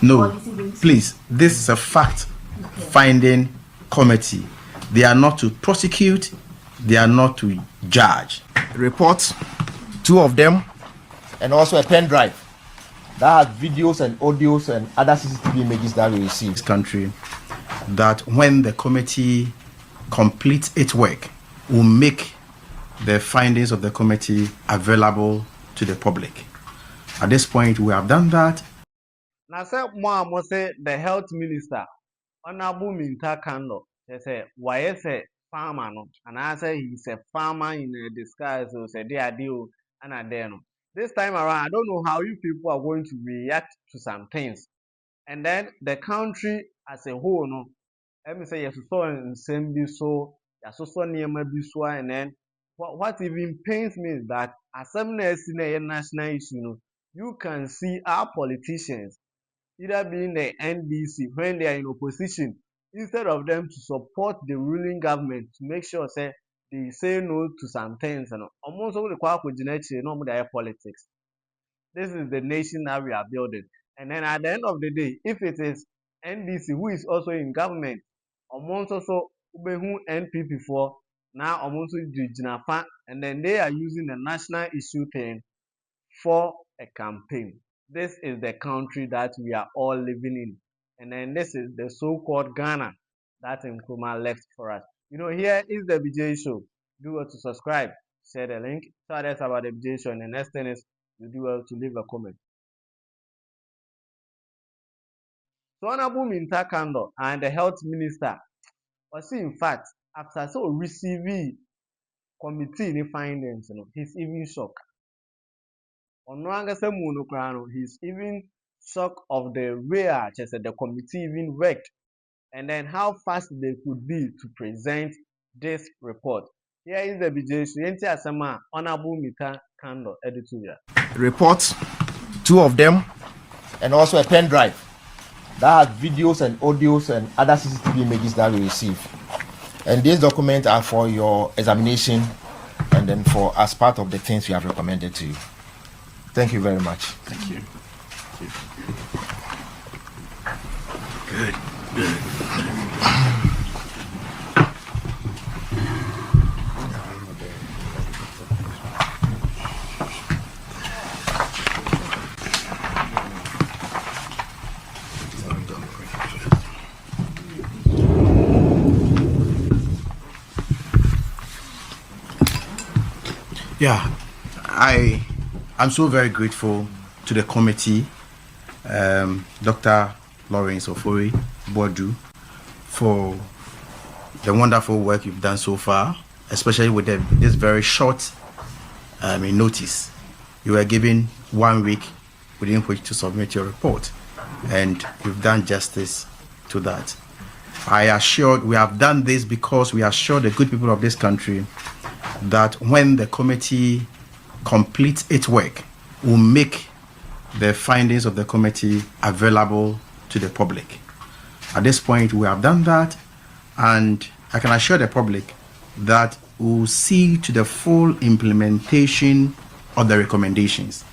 No, please, this is a fact-finding committee. They are not to prosecute, they are not to judge. Reports, 2 of them, and also a pen drive that has videos and audios and other CCTV images that we received. This country, that when the committee completes its work, will make the findings of the committee available to the public. At this point, we have done that. Now, say more say the health minister, Honorable Minta Kando, they say why say farmer no, and I say he's a farmer in a disguise. So say they are deal and I there no. This time around, I don't know how you people are going to react to some things, and then the country as a whole no. Let me say yes, so and same be so, yes, so near my so, and then what even pains me is that as some national issue, no, you can see our politicians either being the NDC when they are in opposition, instead of them to support the ruling government to make sure say they say no to some things and almost all the politics. This is the nation that we are building. And then at the end of the day, if it is NDC who is also in government, almost also who NPP for now almost Jinafa, and then they are using the national issue thing for a campaign. This is the country that we are all living in. And then this is the so-called Ghana that Nkrumah left for us. You know, here is the BJ show. Do well to subscribe, share the link, tell us about the BJ show, and the next thing is you do well to leave a comment. So Honorable Minta Kando and the health minister was in fact after so receiving committee in findings, you know, he's even shocked. He's even shocked of the way the committee even worked, and then how fast they could be to present this report. Here is the BJ Honorable Minta Kando editorial. Reports, 2 of them, and also a pen drive that has videos and audios and other CCTV images that we received. And these documents are for your examination and then for as part of the things we have recommended to you. Thank you very much. Thank you. Good. Yeah, I'm so very grateful to the committee, Dr. Lawrence Ofori Bodu, for the wonderful work you've done so far, especially with this very short notice. You were given 1 week within which to submit your report, and you've done justice to that. We have done this because we assure the good people of this country that when the committee completes its work, will make the findings of the committee available to the public. At this point, we have done that, and I can assure the public that we will see to the full implementation of the recommendations.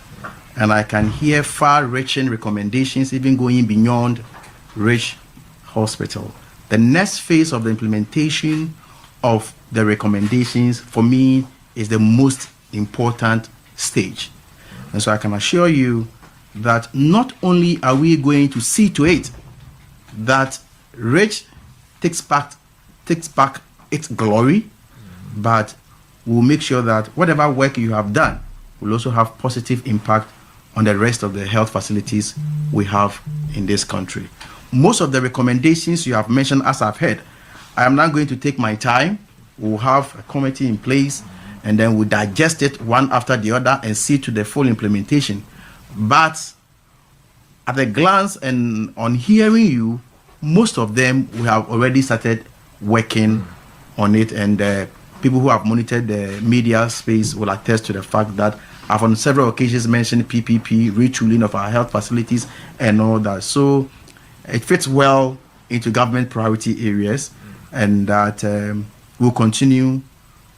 And I can hear far-reaching recommendations even going beyond Rich Hospital. The next phase of the implementation of the recommendations for me is the most important stage. And so I can assure you that not only are we going to see to it that Rich takes back its glory, but we'll make sure that whatever work you have done will also have positive impact on the rest of the health facilities we have in this country. Most of the recommendations you have mentioned, as I've heard, I am now going to take my time. We'll have a committee in place, and then we'll digest it one after the other and see to the full implementation. But at a glance and on hearing you, most of them we have already started working on it, and people who have monitored the media space will attest to the fact that I've on several occasions mentioned PPP, retooling of our health facilities and all that. So it fits well into government priority areas, and that we'll continue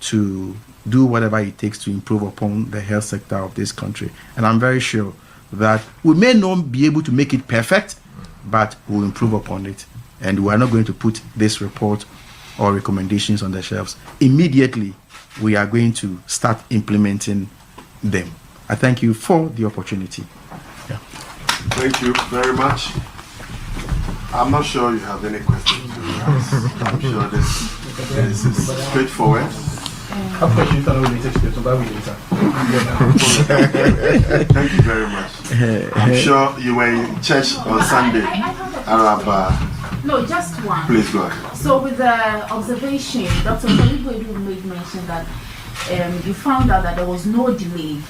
to do whatever it takes to improve upon the health sector of this country. And I'm very sure that we may not be able to make it perfect, but we'll improve upon it. And we are not going to put this report or recommendations on the shelves. Immediately, we are going to start implementing them. I thank you for the opportunity. Yeah. Thank you very much. I'm not sure you have any questions to ask. I'm sure this is straightforward. Thank you very much. I'm sure you were in church on Sunday. No, just one. Please go ahead. So with the observation, Dr. Kolibu made mention that you found out that there was no delay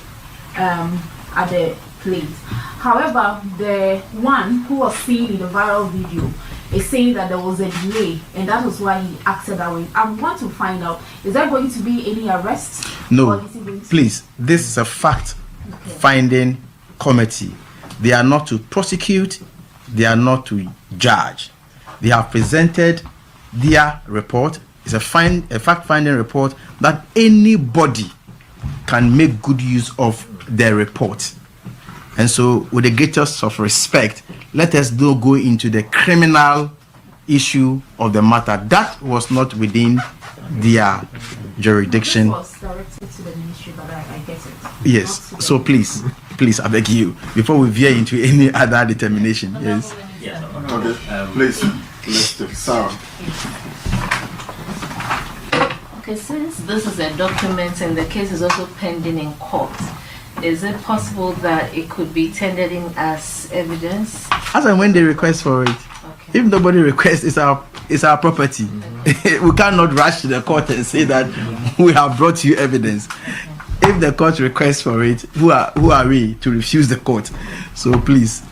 at the place. However, the one who was seen in the viral video is saying that there was a delay and that was why he acted that way. I want to find out, is there going to be any arrest? No, please, this is a fact-finding committee. They are not to prosecute, they are not to judge. They have presented their report. It's a fact-finding report that anybody can make good use of their report. And so, with the greatest of respect, let us not go into the criminal issue of the matter. That was not within their jurisdiction. It was directed to the ministry, but I get it. Yes. So please, I beg you, before we veer into any other determination. Yes. Yeah. Okay. Please, let's take Sarah. Okay, since this is a document and the case is also pending in court, is it possible that it could be tendered in as evidence? As and when they request for it. Okay. If nobody requests, it's our property. Mm-hmm. We cannot rush to the court and say that we have brought you evidence. If the court requests for it, who are we to refuse the court? So please.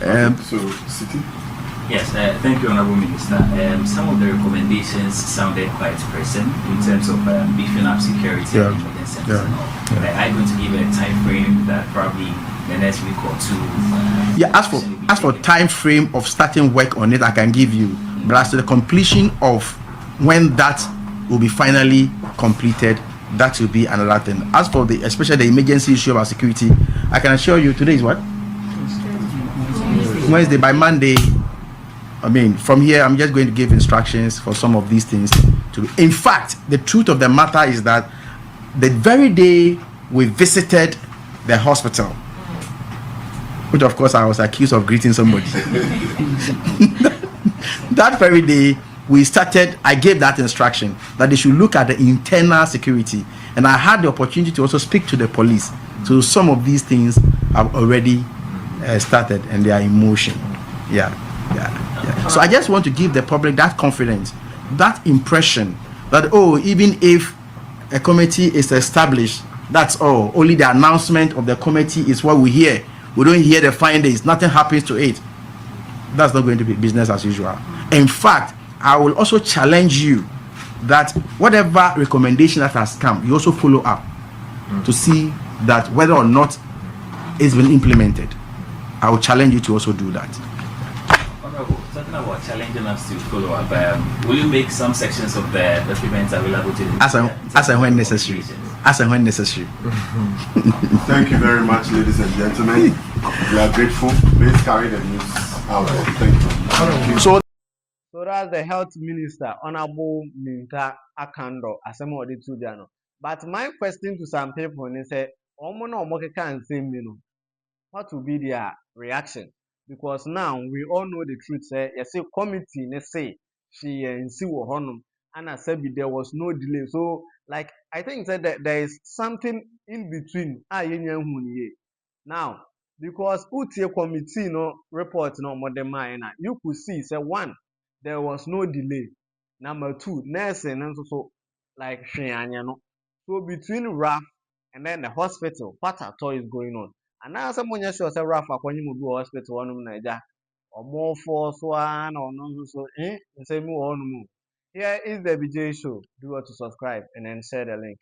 So, City? Yes, thank you, Honorable Minister. Some of the recommendations sounded quite pressing in terms of beefing up security and emergency centers and all. Are you going to give a time frame that probably the next week or two? As for time frame of starting work on it, I can give you. But as to the completion of when that will be finally completed, that will be another thing. As for especially the emergency issue of our security, I can assure you today is what? Wednesday. By Monday. I mean, from here, I'm just going to give instructions for some of these things. In fact, the truth of the matter is that the very day we visited the hospital, which of course I was accused of greeting somebody, that very day I gave that instruction that they should look at the internal security. And I had the opportunity to also speak to the police. So some of these things have already started and they are in motion. Yeah. So I just want to give the public that confidence, that impression that, even if a committee is established, that's all. Only the announcement of the committee is what we hear. We don't hear the findings. Nothing happens to it. That's not going to be business as usual. In fact, I will also challenge you that whatever recommendation that has come, you also follow up to see that whether or not it's been implemented. I will challenge you to also do that. Talking about challenging us to follow up, will you make some sections of the documents available to the as and when necessary? As and when necessary. Thank you very much, ladies and gentlemen. We are grateful. Please carry the news out. Thank you. So that's the health minister, Honorable Minta Akando, Asemo Oditudano. But my question to some people is, what will be their reaction? Because now we all know the truth. You see, committee, say she and see honum, and I said there was no delay. So, like, I think that there is something in between. Now, because UTA committee report more than mine, you could see, say one, there was no delay. Number two, nursing and so like so between RAF and then the hospital, what at all is going on? And now someone just sure say RAF akwanyi mu bi hospital one Naija or more for so and or no so say mu on mu. Here is the BJ show. Do what to subscribe and then share the link.